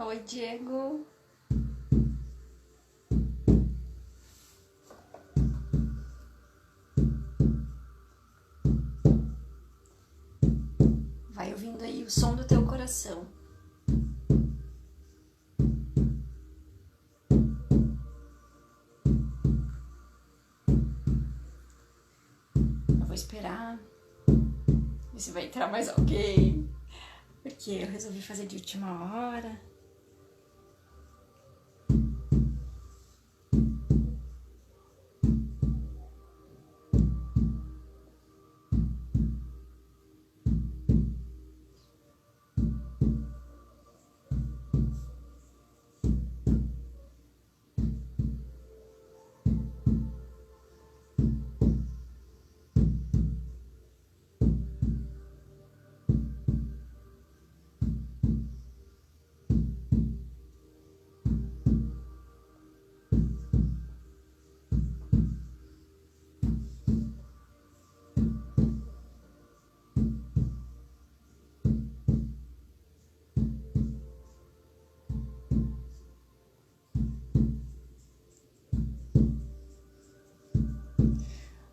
Oi, Diego. Vai ouvindo aí o som do teu coração. Eu vou esperar ver se vai entrar mais alguém, porque eu resolvi fazer de última hora.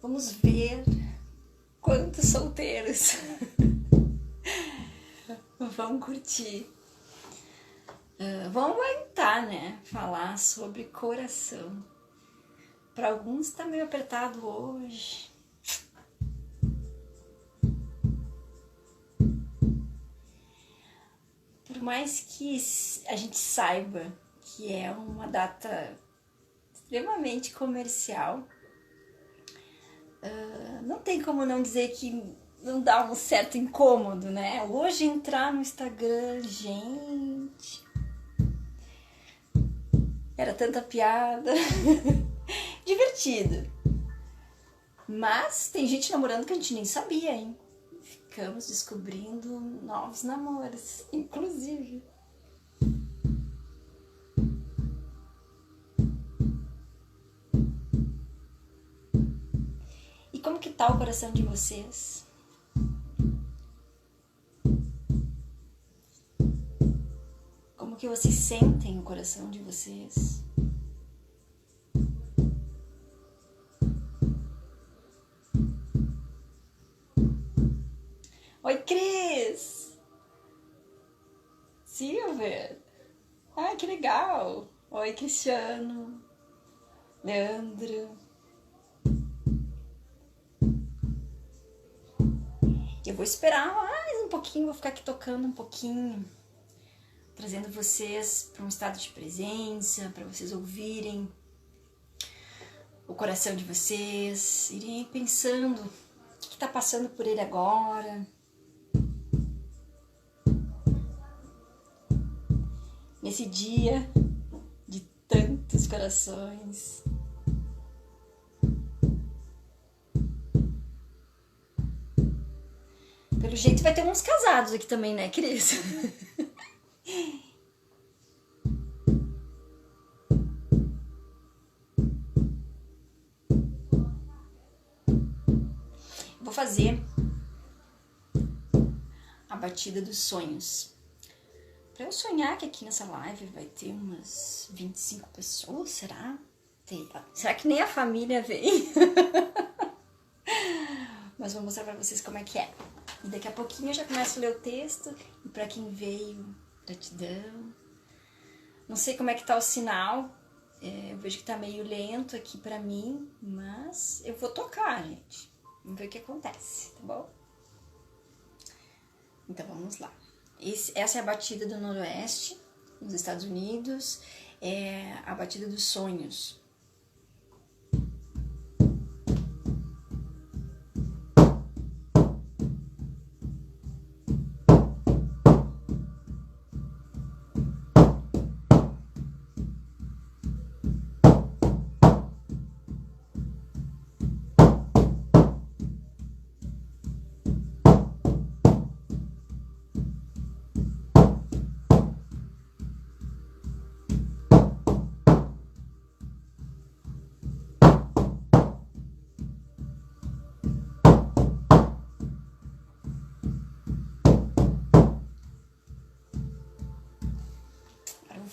Vamos ver quantos solteiros vão curtir. Vamos aguentar, né? Falar sobre coração. Para alguns tá meio apertado hoje. Por mais que a gente saiba que é uma data extremamente comercial, não tem como não dizer que não dá um certo incômodo, né? Hoje entrar no Instagram, gente, era tanta piada, divertido. Mas tem gente namorando que a gente nem sabia, hein? Ficamos descobrindo novos namoros, inclusive. E como que tá o coração de vocês? Como que vocês sentem o coração de vocês? Oi, Cris! Silver! Ai, que legal! Oi, Cristiano! Leandro! Eu vou esperar mais um pouquinho, vou ficar aqui tocando um pouquinho, trazendo vocês para um estado de presença, para vocês ouvirem o coração de vocês, irem pensando o que está passando por ele agora. Nesse dia de tantos corações. Pelo jeito vai ter uns casados aqui também, né, Cris? Vou fazer a batida dos sonhos. Pra eu sonhar que aqui nessa live vai ter umas 25 pessoas, será? Será que nem a família vem? Mas vou mostrar pra vocês como é que é. E daqui a pouquinho eu já começo a ler o texto. E pra quem veio, gratidão. Não sei como é que tá o sinal. Eu vejo que tá meio lento aqui pra mim. Mas eu vou tocar, gente. Vamos ver o que acontece, tá bom? Então vamos lá. Essa é a batida do Noroeste, nos Estados Unidos. É a batida dos sonhos.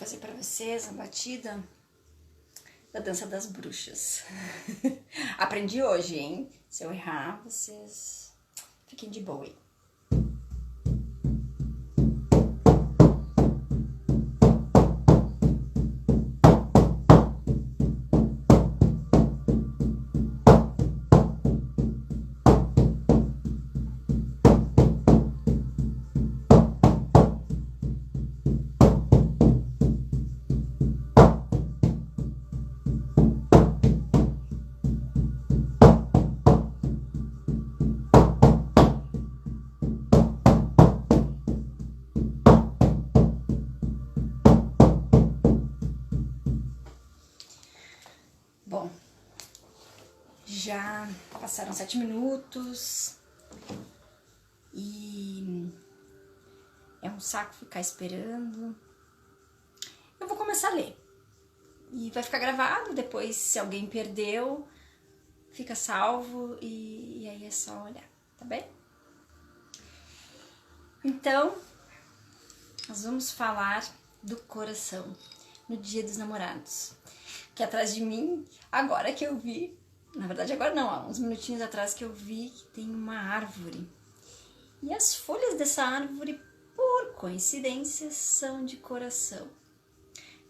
fazer para vocês a batida da dança das bruxas. Aprendi hoje, hein? Se eu errar, vocês fiquem de boa aí. Bom, já passaram 7 minutos e é um saco ficar esperando. Eu vou começar a ler e vai ficar gravado, depois se alguém perdeu, fica salvo e aí é só olhar, tá bem? Então, nós vamos falar do coração no Dia dos Namorados. Que atrás de mim, agora que eu vi, na verdade agora não, há uns minutinhos atrás que eu vi que tem uma árvore. E as folhas dessa árvore, por coincidência, são de coração.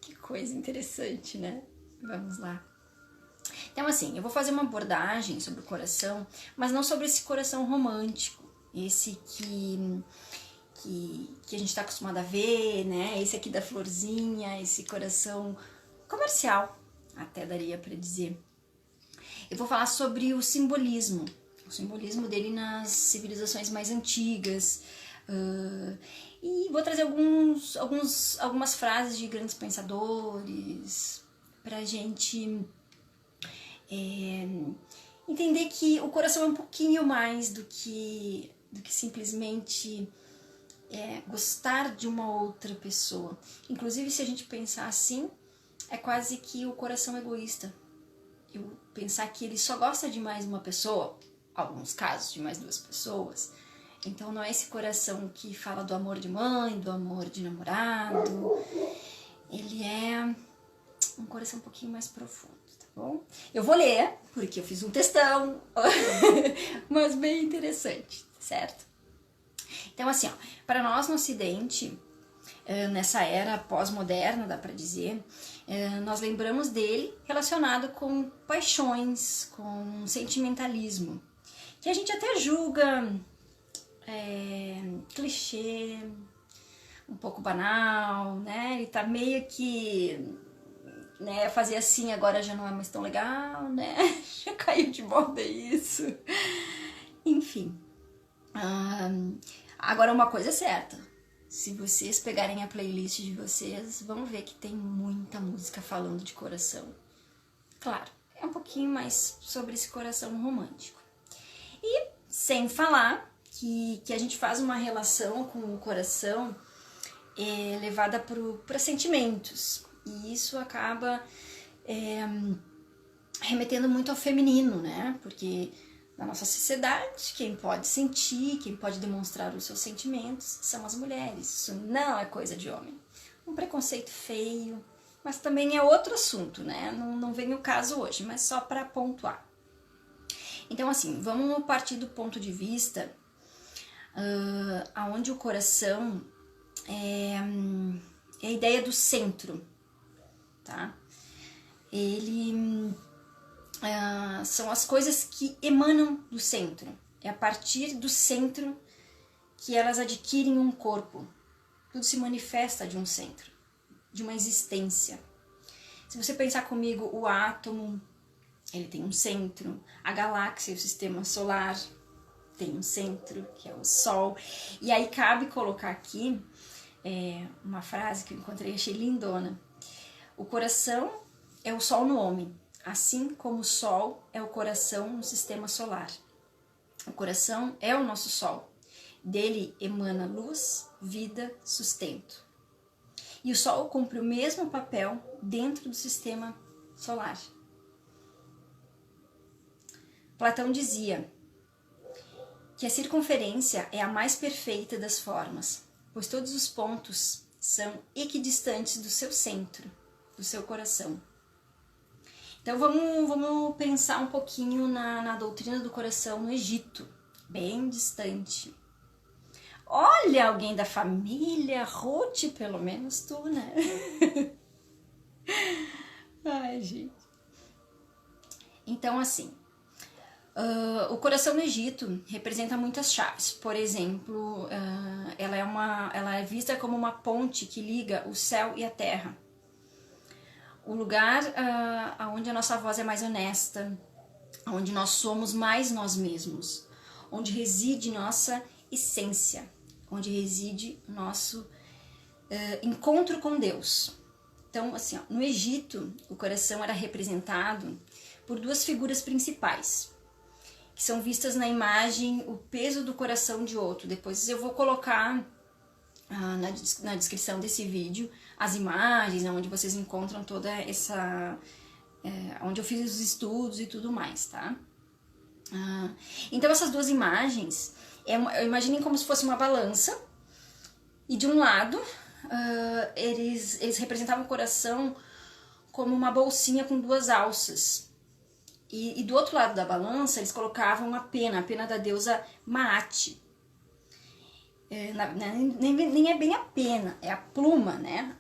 Que coisa interessante, né? Vamos lá. Então assim, eu vou fazer uma abordagem sobre o coração, mas não sobre esse coração romântico, esse que a gente está acostumado a ver, né? Esse aqui da florzinha, esse coração comercial, até daria para dizer. Eu vou falar sobre o simbolismo simbolismo dele nas civilizações mais antigas, e vou trazer algumas frases de grandes pensadores pra gente entender que o coração é um pouquinho mais do que simplesmente gostar de uma outra pessoa. Inclusive, se a gente pensar assim, é quase que o coração egoísta. Eu pensar que ele só gosta de mais uma pessoa, alguns casos de mais 2 pessoas. Então não é esse coração que fala do amor de mãe, do amor de namorado. Ele é um coração um pouquinho mais profundo, tá bom? Eu vou ler, porque eu fiz um textão, mas bem interessante, certo? Então assim, ó, para nós no Ocidente, nessa era pós-moderna, dá pra dizer, nós lembramos dele relacionado com paixões, com sentimentalismo, que a gente até julga clichê, um pouco banal, né? Ele tá meio que, né, fazer assim agora já não é mais tão legal, né? Já caiu de moda isso. Enfim. Agora uma coisa é certa. Se vocês pegarem a playlist de vocês, vão ver que tem muita música falando de coração. Claro, é um pouquinho mais sobre esse coração romântico. E sem falar que a gente faz uma relação com o coração levada para sentimentos. E isso acaba remetendo muito ao feminino, né? Porque na nossa sociedade, quem pode sentir, quem pode demonstrar os seus sentimentos são as mulheres. Isso não é coisa de homem. Um preconceito feio, mas também é outro assunto, né? Não vem o caso hoje, mas só para pontuar. Então, assim, vamos partir do ponto de vista aonde o coração é a ideia do centro, tá? Ele são as coisas que emanam do centro. É a partir do centro que elas adquirem um corpo. Tudo se manifesta de um centro, de uma existência. Se você pensar comigo, o átomo, ele tem um centro. A galáxia, o sistema solar, tem um centro, que é o Sol. E aí cabe colocar aqui uma frase que eu encontrei e achei lindona. O coração é o Sol no homem, assim como o Sol é o coração no sistema solar. O coração é o nosso Sol. Dele emana luz, vida, sustento. E o Sol cumpre o mesmo papel dentro do sistema solar. Platão dizia que a circunferência é a mais perfeita das formas, pois todos os pontos são equidistantes do seu centro, do seu coração. Então vamos pensar um pouquinho na doutrina do coração no Egito, bem distante. Olha, alguém da família, Ruth, pelo menos tu, né? Ai, gente. Então, assim, o coração no Egito representa muitas chaves. Por exemplo, ela é vista como uma ponte que liga o céu e a terra. O lugar onde a nossa voz é mais honesta, onde nós somos mais nós mesmos, onde reside nossa essência, onde reside nosso encontro com Deus. Então, assim, no Egito, o coração era representado por duas figuras principais, que são vistas na imagem o peso do coração de outro. Depois eu vou colocar na descrição desse vídeo as imagens, onde vocês encontram toda essa... onde eu fiz os estudos e tudo mais, tá? Então essas duas imagens, imaginem como se fosse uma balança, e de um lado eles representavam o coração como uma bolsinha com duas alças. E do outro lado da balança, eles colocavam a pena da deusa Maat. Nem é bem a pena, é a pluma, né?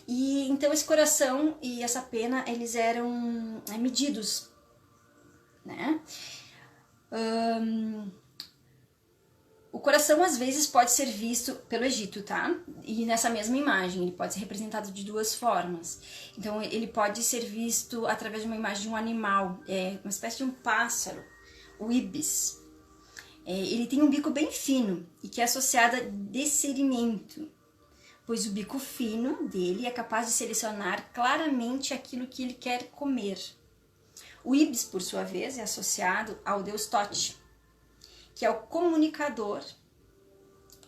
E então esse coração e essa pena, eles eram medidos, né? O coração às vezes pode ser visto pelo Egito, tá? E nessa mesma imagem, ele pode ser representado de duas formas. Então ele pode ser visto através de uma imagem de um animal, uma espécie de um pássaro, o ibis. Ele tem um bico bem fino e que é associado a discernimento, pois o bico fino dele é capaz de selecionar claramente aquilo que ele quer comer. O ibis, por sua vez, é associado ao deus Tote, que é o comunicador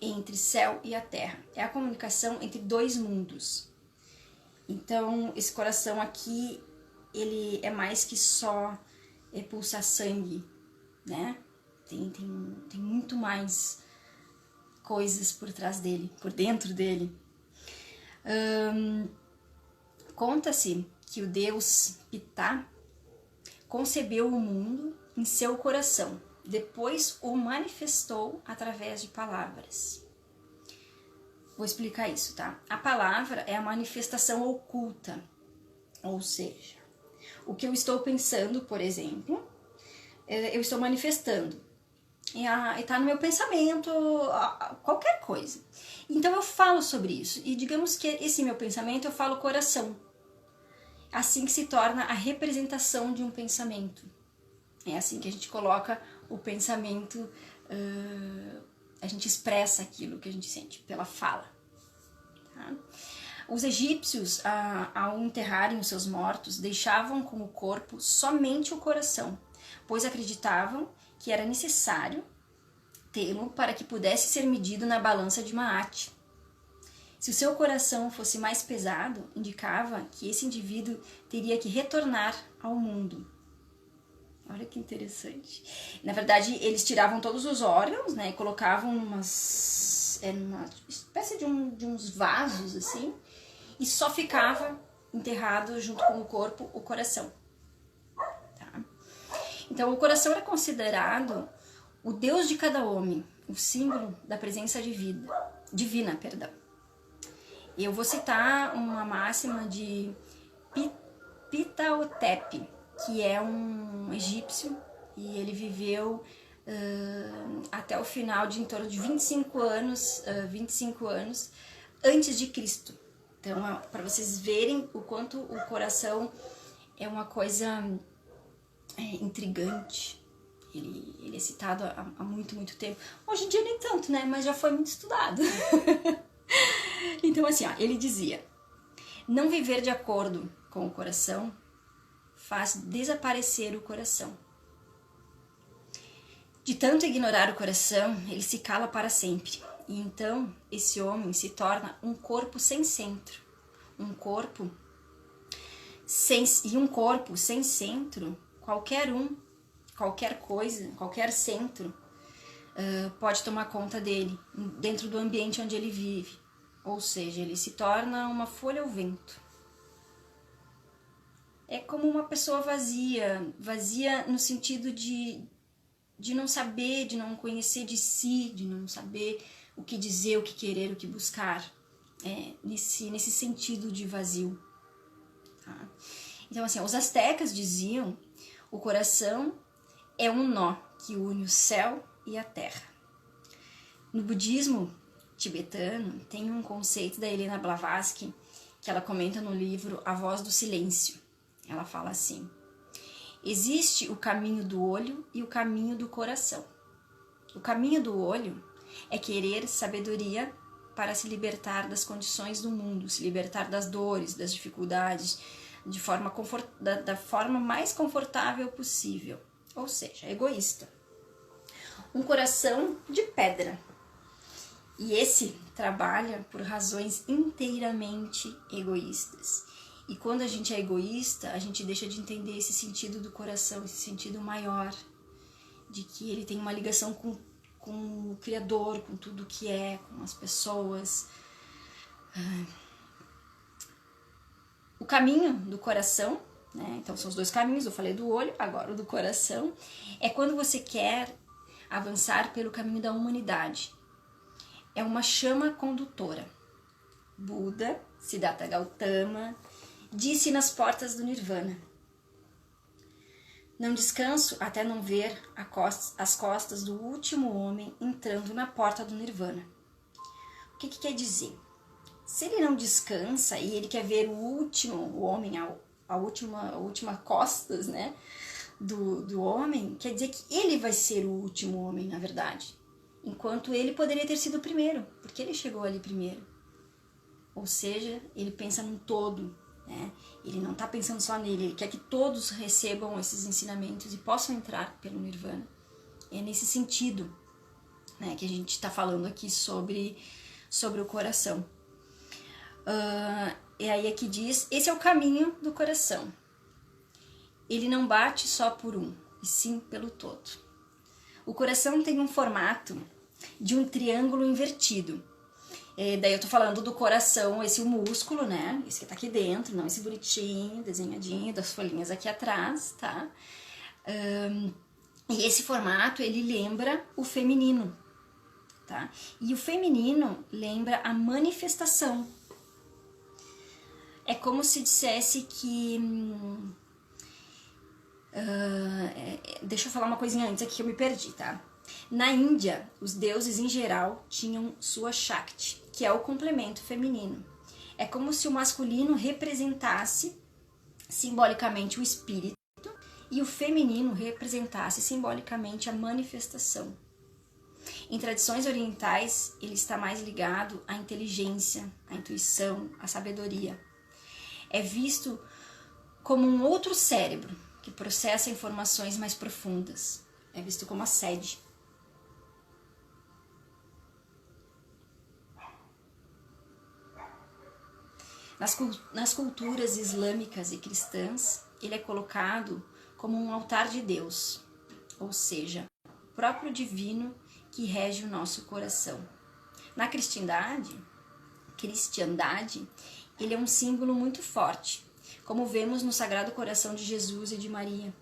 entre céu e a terra. É a comunicação entre dois mundos. Então, esse coração aqui, ele é mais que só pulsar sangue, né? Tem muito mais coisas por trás dele, por dentro dele. Conta-se que o deus Ptah concebeu o mundo em seu coração, depois o manifestou através de palavras. Vou explicar isso, tá? A palavra é a manifestação oculta, ou seja, o que eu estou pensando, por exemplo, eu estou manifestando. E tá no meu pensamento, qualquer coisa. Então eu falo sobre isso. E digamos que esse meu pensamento eu falo coração. Assim que se torna a representação de um pensamento. É assim que a gente coloca o pensamento, a gente expressa aquilo que a gente sente pela fala. Tá? Os egípcios, ao enterrarem os seus mortos, deixavam com o corpo somente o coração, pois acreditavam que era necessário tê-lo para que pudesse ser medido na balança de Maat. Se o seu coração fosse mais pesado, indicava que esse indivíduo teria que retornar ao mundo. Olha que interessante. Na verdade, eles tiravam todos os órgãos, né, e colocavam numa espécie de uns vasos, assim, e só ficava enterrado junto com o corpo o coração. Tá? Então, o coração era considerado o Deus de cada homem, o símbolo da presença divina. Eu vou citar uma máxima de Ptahhotep, que é um egípcio, e ele viveu até o final de em torno de 25 anos antes de Cristo. Então, para vocês verem o quanto o coração é uma coisa intrigante. Ele é citado há muito tempo. Hoje em dia nem tanto, né? Mas já foi muito estudado. Então, assim, ele dizia: não viver de acordo com o coração faz desaparecer o coração. De tanto ignorar o coração, ele se cala para sempre. E então, esse homem se torna um corpo sem centro. Um corpo sem centro, qualquer coisa, qualquer centro, pode tomar conta dele, dentro do ambiente onde ele vive. ou seja, ele se torna uma folha ao vento. É como uma pessoa vazia, vazia no sentido de não saber, de não conhecer de si, de não saber o que dizer, o que querer, o que buscar, nesse sentido de vazio. Tá? Então, assim, os astecas diziam: o coração é um nó que une o céu e a terra. No budismo tibetano, tem um conceito da Helena Blavatsky que ela comenta no livro A Voz do Silêncio. Ela fala assim: existe o caminho do olho e o caminho do coração. O caminho do olho é querer sabedoria para se libertar das condições do mundo, se libertar das dores, das dificuldades, da forma mais confortável possível. Ou seja, egoísta. Um coração de pedra. E esse trabalha por razões inteiramente egoístas. E quando a gente é egoísta, a gente deixa de entender esse sentido do coração, esse sentido maior, de que ele tem uma ligação com o Criador, com tudo que é, com as pessoas. O caminho do coração, né? Então são os dois caminhos, eu falei do olho, agora o do coração, é quando você quer avançar pelo caminho da humanidade. É uma chama condutora. Buda, Siddhartha Gautama, disse nas portas do Nirvana: não descanso até não ver as costas do último homem entrando na porta do Nirvana. O que quer dizer? Se ele não descansa e ele quer ver o homem, a última costas, né, do homem, quer dizer que ele vai ser o último homem, na verdade. Enquanto ele poderia ter sido o primeiro, porque ele chegou ali primeiro. Ou seja, ele pensa num todo, né? Ele não está pensando só nele, ele quer que todos recebam esses ensinamentos e possam entrar pelo Nirvana. É nesse sentido, né, que a gente está falando aqui sobre o coração. E aí aqui diz: esse é o caminho do coração. Ele não bate só por um, e sim pelo todo. O coração tem um formato de um triângulo invertido. Daí eu tô falando do coração, esse músculo, né? Esse que tá aqui dentro, não esse bonitinho, desenhadinho, das folhinhas aqui atrás, tá? E esse formato, ele lembra o feminino, tá? E o feminino lembra a manifestação. É como se dissesse que... deixa eu falar uma coisinha antes aqui que eu me perdi, tá? Na Índia, os deuses em geral tinham sua Shakti, que é o complemento feminino. É como se o masculino representasse simbolicamente o espírito e o feminino representasse simbolicamente a manifestação. Em tradições orientais, ele está mais ligado à inteligência, à intuição, à sabedoria. É visto como um outro cérebro que processa informações mais profundas. É visto como a sede. Nas culturas islâmicas e cristãs, ele é colocado como um altar de Deus, ou seja, o próprio divino que rege o nosso coração. Na cristandade, ele é um símbolo muito forte, como vemos no Sagrado Coração de Jesus e de Maria,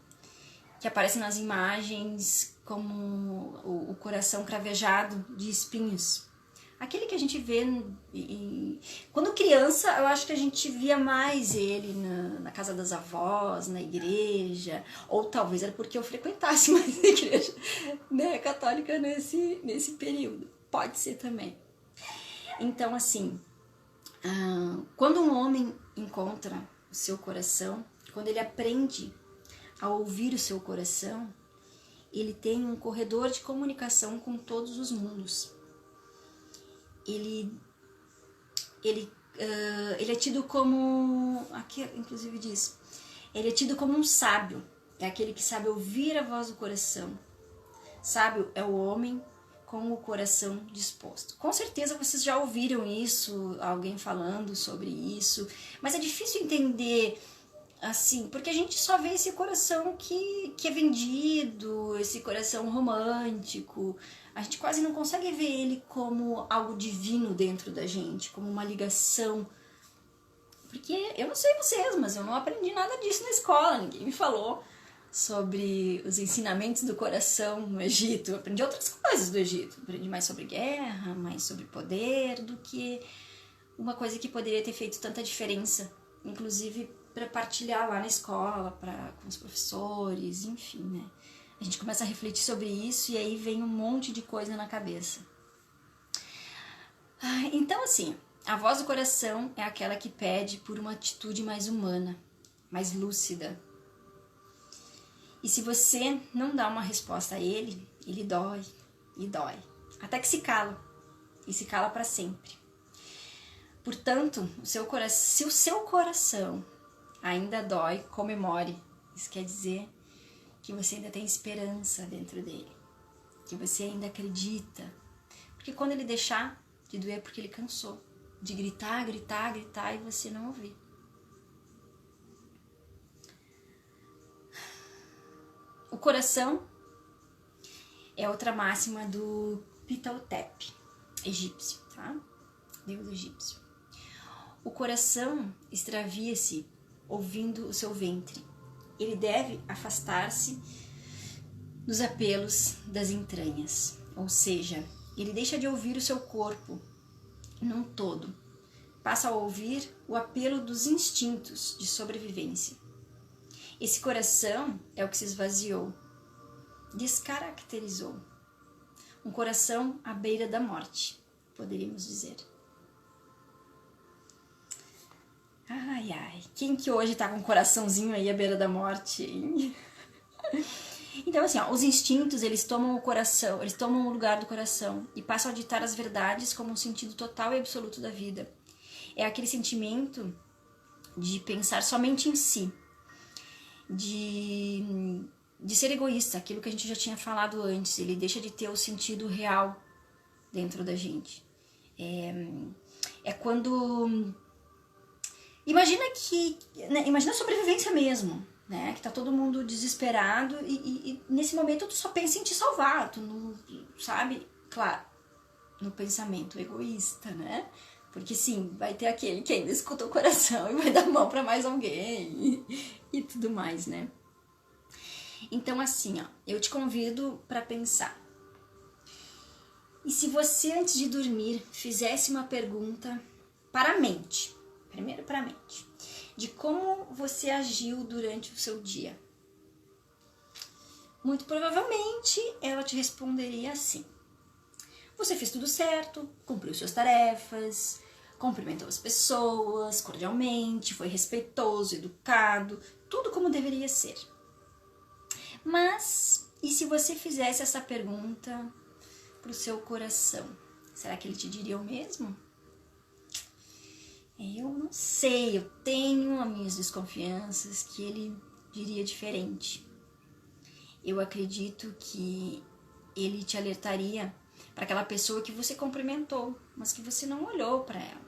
que aparece nas imagens como o coração cravejado de espinhos. Aquele que a gente vê... Quando criança, eu acho que a gente via mais ele na casa das avós, na igreja, ou talvez era porque eu frequentasse mais a igreja, né, católica nesse período. Pode ser também. Então, assim, quando um homem encontra o seu coração, quando ele aprende a ouvir o seu coração, ele tem um corredor de comunicação com todos os mundos. Ele é tido como, aqui inclusive diz, ele é tido como um sábio, é aquele que sabe ouvir a voz do coração. Sábio é o homem com o coração disposto. Com certeza vocês já ouviram isso, alguém falando sobre isso, mas é difícil entender assim, porque a gente só vê esse coração que é vendido, esse coração romântico. A gente quase não consegue ver ele como algo divino dentro da gente, como uma ligação. Porque eu não sei vocês, mas eu não aprendi nada disso na escola, ninguém me falou sobre os ensinamentos do coração no Egito. Eu aprendi outras coisas do Egito, aprendi mais sobre guerra, mais sobre poder, do que uma coisa que poderia ter feito tanta diferença, inclusive para partilhar lá na escola, com os professores, enfim, né? A gente começa a refletir sobre isso e aí vem um monte de coisa na cabeça. Então, assim, a voz do coração é aquela que pede por uma atitude mais humana, mais lúcida. E se você não dá uma resposta a ele, ele dói e dói, até que se cala, e se cala para sempre. Portanto, se o seu coração ainda dói, comemore. Isso quer dizer que você ainda tem esperança dentro dele, que você ainda acredita. Porque quando ele deixar de doer, é porque ele cansou de gritar, gritar, gritar e você não ouvir. O coração é outra máxima do Ptahhotep, egípcio, tá? Deus egípcio. O coração extravia-se ouvindo o seu ventre. Ele deve afastar-se dos apelos das entranhas, ou seja, ele deixa de ouvir o seu corpo num todo, passa a ouvir o apelo dos instintos de sobrevivência. Esse coração é o que se esvaziou, descaracterizou. Um coração à beira da morte, poderíamos dizer. Ai, ai, quem que hoje tá com o coraçãozinho aí à beira da morte, hein? Então, assim, ó, os instintos, eles tomam o coração, eles tomam o lugar do coração e passam a ditar as verdades como um sentido total e absoluto da vida. É aquele sentimento de pensar somente em si, de ser egoísta, aquilo que a gente já tinha falado antes. Ele deixa de ter o sentido real dentro da gente. É quando... Imagina a sobrevivência mesmo, né? Que tá todo mundo desesperado e nesse momento tu só pensa em te salvar, tu não, sabe? Claro, no pensamento egoísta, né? Porque sim, vai ter aquele que ainda escuta o coração e vai dar mão pra mais alguém e tudo mais, né? Então assim, ó, eu te convido pra pensar. E se você antes de dormir fizesse uma pergunta para a mente, primeiro para a mente, de como você agiu durante o seu dia? Muito provavelmente ela te responderia assim: você fez tudo certo, cumpriu suas tarefas, cumprimentou as pessoas cordialmente, foi respeitoso, educado, tudo como deveria ser. Mas, e se você fizesse essa pergunta pro seu coração? Será que ele te diria o mesmo? Eu não sei, eu tenho as minhas desconfianças que ele diria diferente. Eu acredito que ele te alertaria para aquela pessoa que você cumprimentou, mas que você não olhou para ela.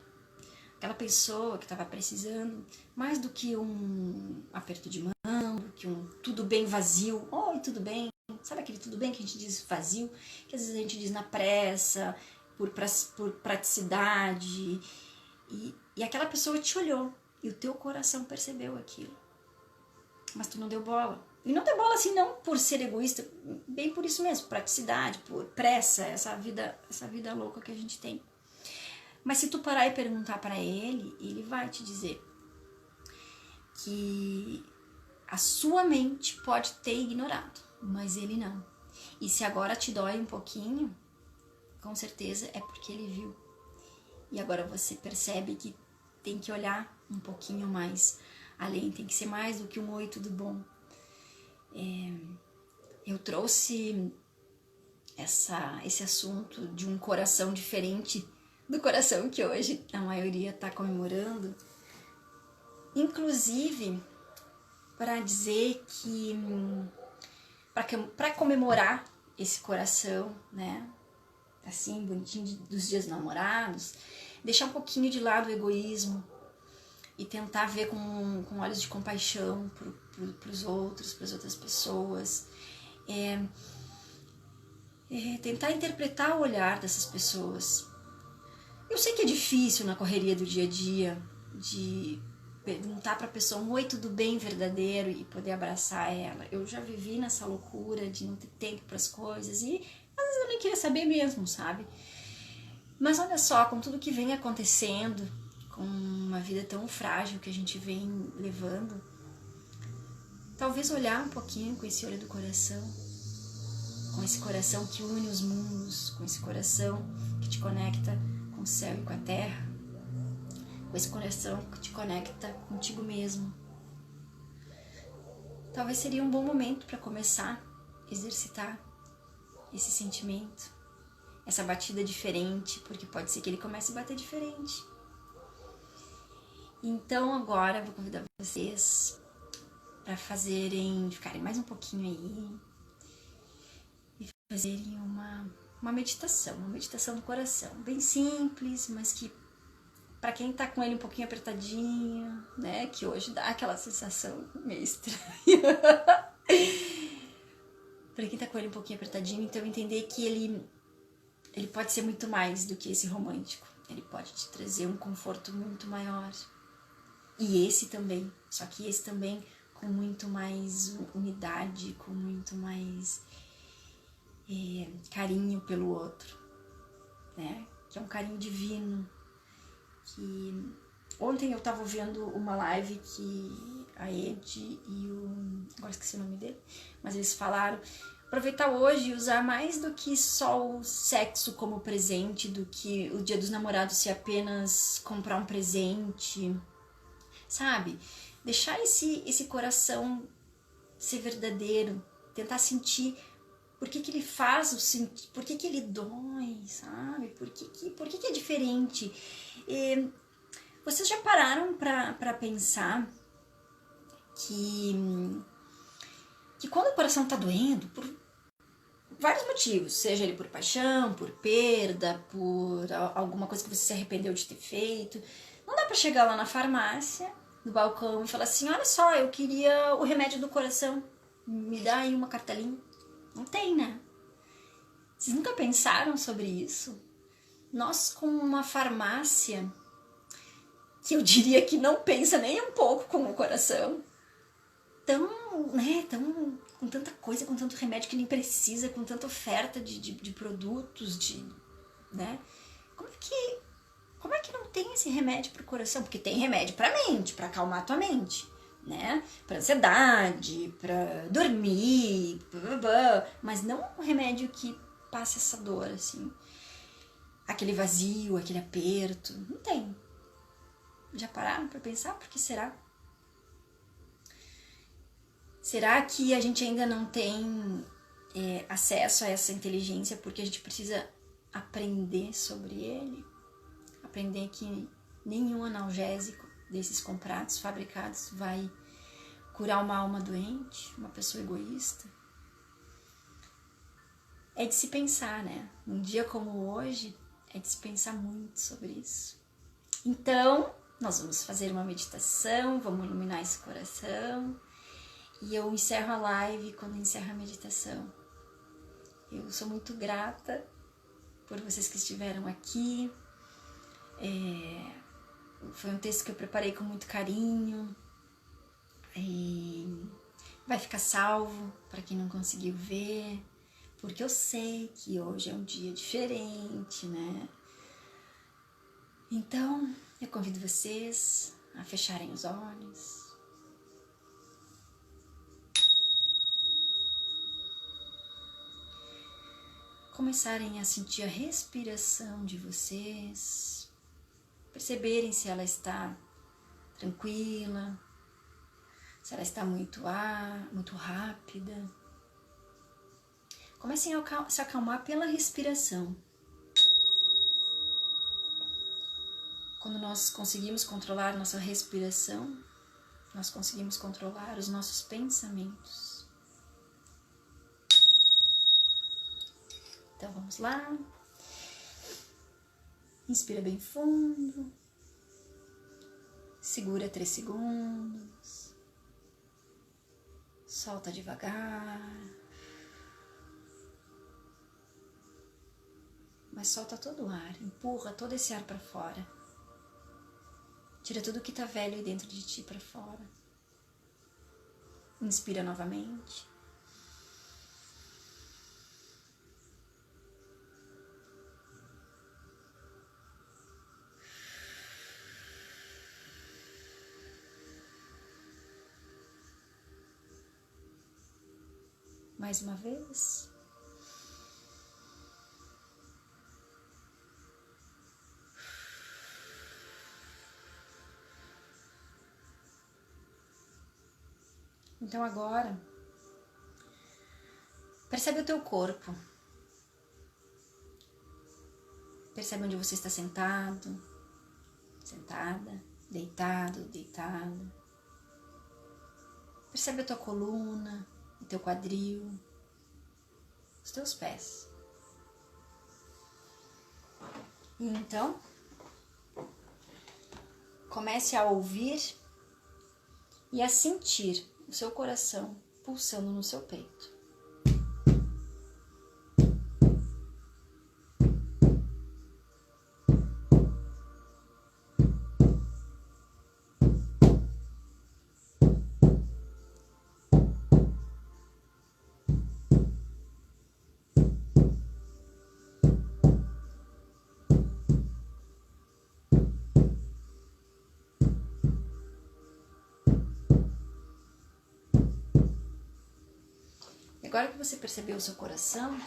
Aquela pessoa que estava precisando mais do que um aperto de mão, do que um tudo bem vazio. Oi, tudo bem? Sabe aquele tudo bem que a gente diz vazio? Que às vezes a gente diz na pressa, por praticidade. E aquela pessoa te olhou e o teu coração percebeu aquilo. Mas tu não deu bola. E não deu bola assim não por ser egoísta, bem por isso mesmo, praticidade, por pressa, essa vida louca que a gente tem. Mas se tu parar e perguntar para ele, ele vai te dizer que a sua mente pode ter ignorado, mas ele não. E se agora te dói um pouquinho, com certeza é porque ele viu. E agora você percebe que tem que olhar um pouquinho mais além, tem que ser mais do que um oi, tudo bom. Eu trouxe esse assunto de um coração diferente do coração que hoje a maioria está comemorando, inclusive para dizer que para comemorar esse coração, né, assim, bonitinho dos dias namorados, deixar um pouquinho de lado o egoísmo, e tentar ver com olhos de compaixão para os outros, para as outras pessoas. Tentar interpretar o olhar dessas pessoas. Eu sei que é difícil na correria do dia a dia de perguntar para a pessoa um oi, tudo bem, verdadeiro, e poder abraçar ela. Eu já vivi nessa loucura de não ter tempo para as coisas e às vezes eu nem queria saber mesmo, sabe? Mas olha só, com tudo que vem acontecendo, com uma vida tão frágil que a gente vem levando, talvez olhar um pouquinho com esse olho do coração, com esse coração que une os mundos, com esse coração que te conecta com o céu e com a terra, com esse coração que te conecta contigo mesmo. Talvez seria um bom momento para começar a exercitar esse sentimento, essa batida diferente, porque pode ser que ele comece a bater diferente. Então agora eu vou convidar vocês para ficarem mais um pouquinho aí e fazerem uma meditação do coração, bem simples, mas que para quem tá com ele um pouquinho apertadinho, né, que hoje dá aquela sensação meio estranha. Para quem tá com ele um pouquinho apertadinho, então entender que ele pode ser muito mais do que esse romântico. Ele pode te trazer um conforto muito maior. E esse também, só que esse também com muito mais unidade, com muito mais carinho pelo outro, né? Que é um carinho divino. Que ontem eu tava vendo uma live que a Ed e agora esqueci o nome dele, mas eles falaram aproveitar hoje e usar mais do que só o sexo como presente, do que o Dia dos Namorados ser apenas comprar um presente, sabe? Deixar esse coração ser verdadeiro, tentar sentir por que ele faz o sentido, por que ele dói, sabe? Por que é diferente? Vocês já pararam pra pensar que quando o coração tá doendo, por vários motivos, seja ele por paixão, por perda, por alguma coisa que você se arrependeu de ter feito, não dá pra chegar lá na farmácia, no balcão, e falar assim, olha só, eu queria o remédio do coração, me dá aí uma cartelinha. Não tem, né? Vocês nunca pensaram sobre isso? Nós, com uma farmácia que eu diria que não pensa nem um pouco com o coração, tão com tanta coisa, com tanto remédio que nem precisa, com tanta oferta de produtos, né? Como é que não tem esse remédio pro coração? Porque tem remédio pra mente, pra acalmar a tua mente, né? Pra ansiedade, pra dormir, mas não um remédio que passe essa dor, assim, aquele vazio, aquele aperto, não tem. Já pararam pra pensar? Por que será? Será que a gente ainda não tem acesso a essa inteligência porque a gente precisa aprender sobre ele? Aprender que nenhum analgésico desses comprados, fabricados, vai curar uma alma doente, uma pessoa egoísta? É de se pensar, né? Um dia como hoje, é de se pensar muito sobre isso. Então, nós vamos fazer uma meditação, vamos iluminar esse coração. E eu encerro a live quando encerro a meditação. Eu sou muito grata por vocês que estiveram aqui. Foi um texto que eu preparei com muito carinho. Vai ficar salvo para quem não conseguiu ver, porque eu sei que hoje é um dia diferente, né? Então, eu convido vocês a fecharem os olhos. Começarem a sentir a respiração de vocês, perceberem se ela está tranquila, se ela está muito rápida. Comecem a se acalmar pela respiração. Quando nós conseguimos controlar nossa respiração, nós conseguimos controlar os nossos pensamentos. Então vamos lá. Inspira bem fundo. Segura 3 segundos. Solta devagar. Mas solta todo o ar, empurra todo esse ar para fora. Tira tudo que tá velho aí dentro de ti para fora. Inspira novamente. Mais uma vez. Então agora, percebe o teu corpo. Percebe onde você está sentado, sentada, deitado, deitada. Percebe a tua coluna, o teu quadril, os teus pés. E então, comece a ouvir e a sentir o seu coração pulsando no seu peito. Agora que você percebeu o seu coração,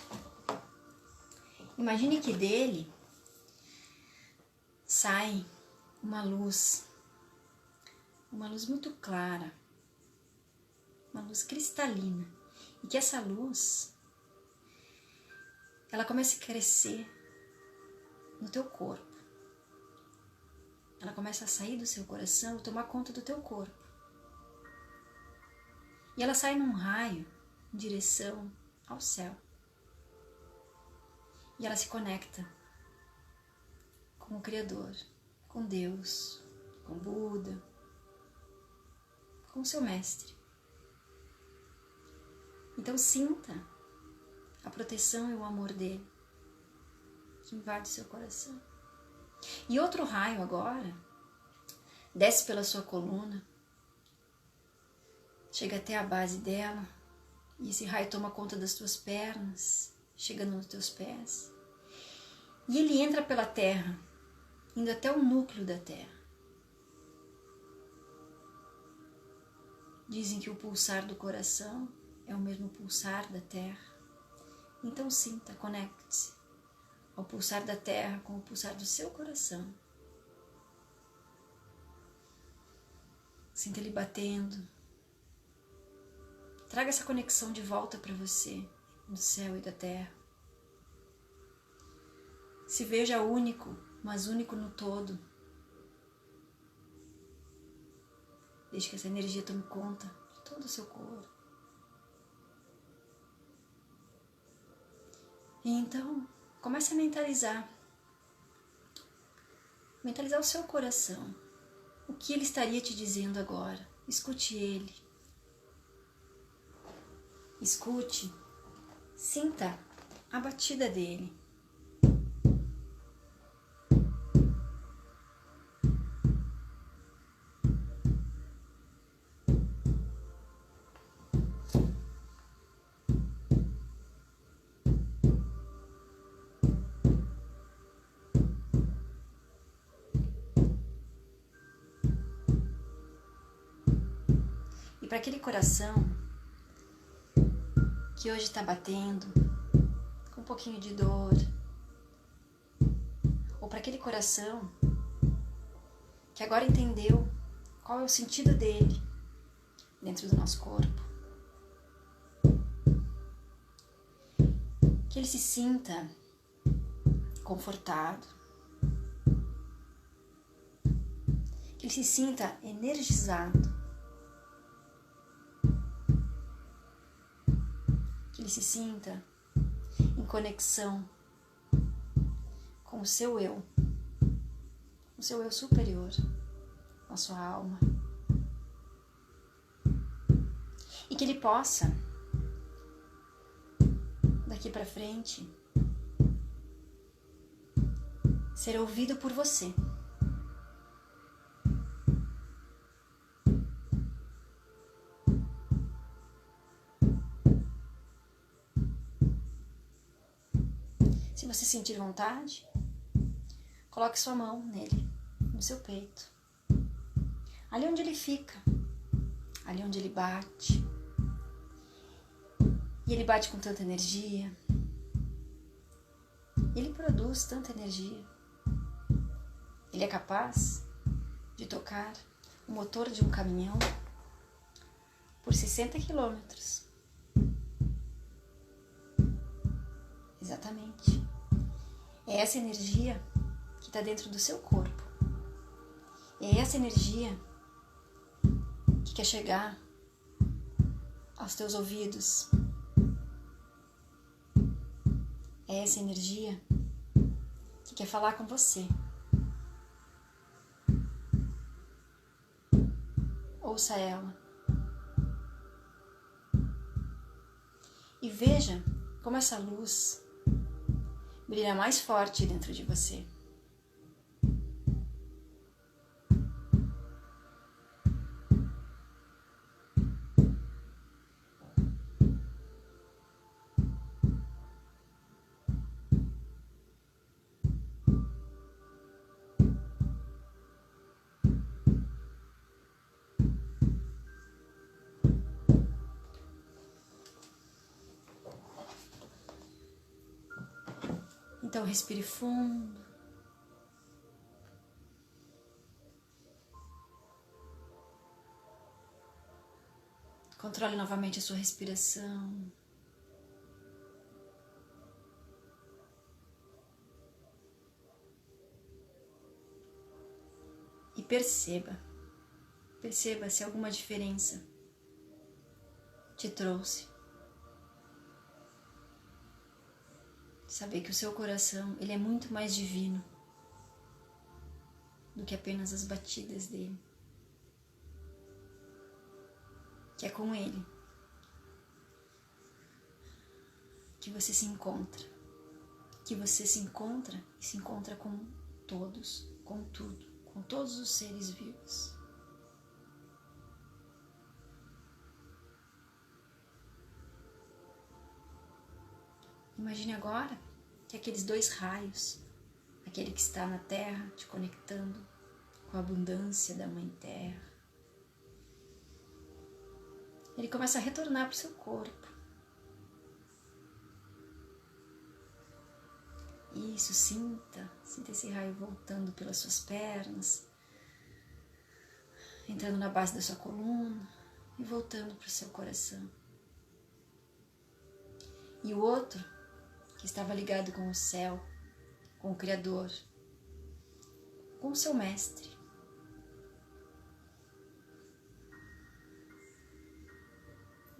imagine que dele sai uma luz muito clara, uma luz cristalina, e que essa luz, ela começa a crescer no teu corpo. Ela começa a sair do seu coração e tomar conta do teu corpo. E ela sai num raio em direção ao céu. E ela se conecta com o Criador, com Deus, com Buda, com o seu mestre. Então sinta a proteção e o amor dele que invade seu coração. E outro raio agora desce pela sua coluna, chega até a base dela, e esse raio toma conta das tuas pernas, chegando nos teus pés. E ele entra pela terra, indo até o núcleo da terra. Dizem que o pulsar do coração é o mesmo pulsar da terra. Então sinta, conecte-se ao pulsar da terra com o pulsar do seu coração. Sinta ele batendo. Traga essa conexão de volta para você, do céu e da terra. Se veja único, mas único no todo. Deixe que essa energia tome conta de todo o seu corpo. E então, comece a mentalizar. Mentalizar o seu coração. O que ele estaria te dizendo agora? Escute ele. Escute, sinta a batida dele. E para aquele coração que hoje está batendo com um pouquinho de dor, ou para aquele coração que agora entendeu qual é o sentido dele dentro do nosso corpo, que ele se sinta confortado, que ele se sinta energizado, que ele se sinta em conexão com o seu eu superior. na sua alma. E que ele possa, daqui para frente, ser ouvido por você. Se você sentir vontade, coloque sua mão nele, no seu peito. Ali onde ele fica, ali onde ele bate. E ele bate com tanta energia. Ele produz tanta energia. Ele é capaz de tocar o motor de um caminhão por 60 quilômetros. Exatamente. É essa energia que está dentro do seu corpo. É essa energia que quer chegar aos teus ouvidos. É essa energia que quer falar com você. Ouça ela. E veja como essa luz brilha mais forte dentro de você. Então respire fundo. Controle novamente a sua respiração. E perceba se alguma diferença te trouxe. Saber que o seu coração, ele é muito mais divino do que apenas as batidas dele. Que é com ele que você se encontra. Que você se encontra e se encontra com todos, com tudo, com todos os seres vivos. Imagine agora que aqueles dois raios, aquele que está na terra te conectando com a abundância da Mãe Terra, ele começa a retornar para o seu corpo. Isso, sinta esse raio voltando pelas suas pernas, entrando na base da sua coluna e voltando para o seu coração. E o outro, que estava ligado com o céu, com o Criador, com o seu mestre.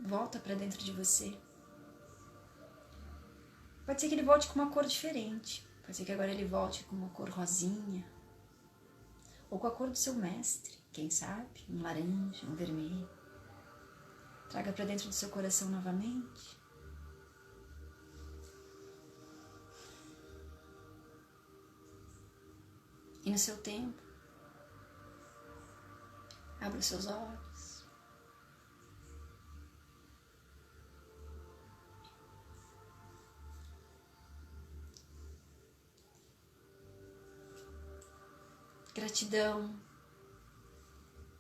Volta para dentro de você. Pode ser que ele volte com uma cor diferente. Pode ser que agora ele volte com uma cor rosinha. Ou com a cor do seu mestre, quem sabe? Um laranja, um vermelho. Traga para dentro do seu coração novamente. E no seu tempo, abra os seus olhos. Gratidão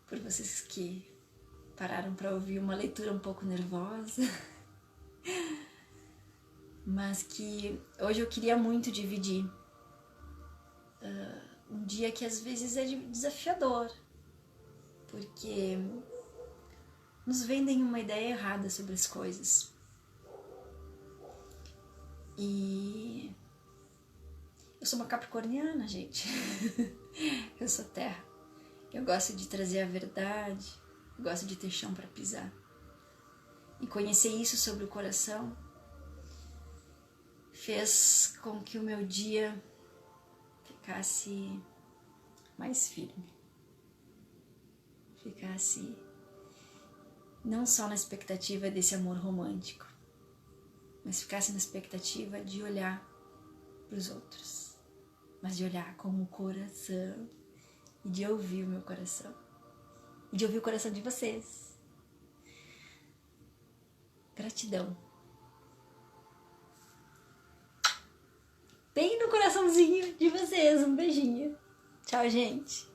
por vocês que pararam para ouvir uma leitura um pouco nervosa, mas que hoje eu queria muito dividir. Um dia que às vezes é desafiador, porque nos vendem uma ideia errada sobre as coisas. E eu sou uma capricorniana, gente. Eu sou terra. Eu gosto de trazer a verdade, gosto de ter chão para pisar. E conhecer isso sobre o coração fez com que o meu dia ficasse mais firme. ficasse não só na expectativa desse amor romântico, mas ficasse na expectativa de olhar para os outros, mas de olhar com o coração e de ouvir o meu coração, e de ouvir o coração de vocês. Gratidão. Bem no coraçãozinho de vocês, um beijinho. Tchau, gente.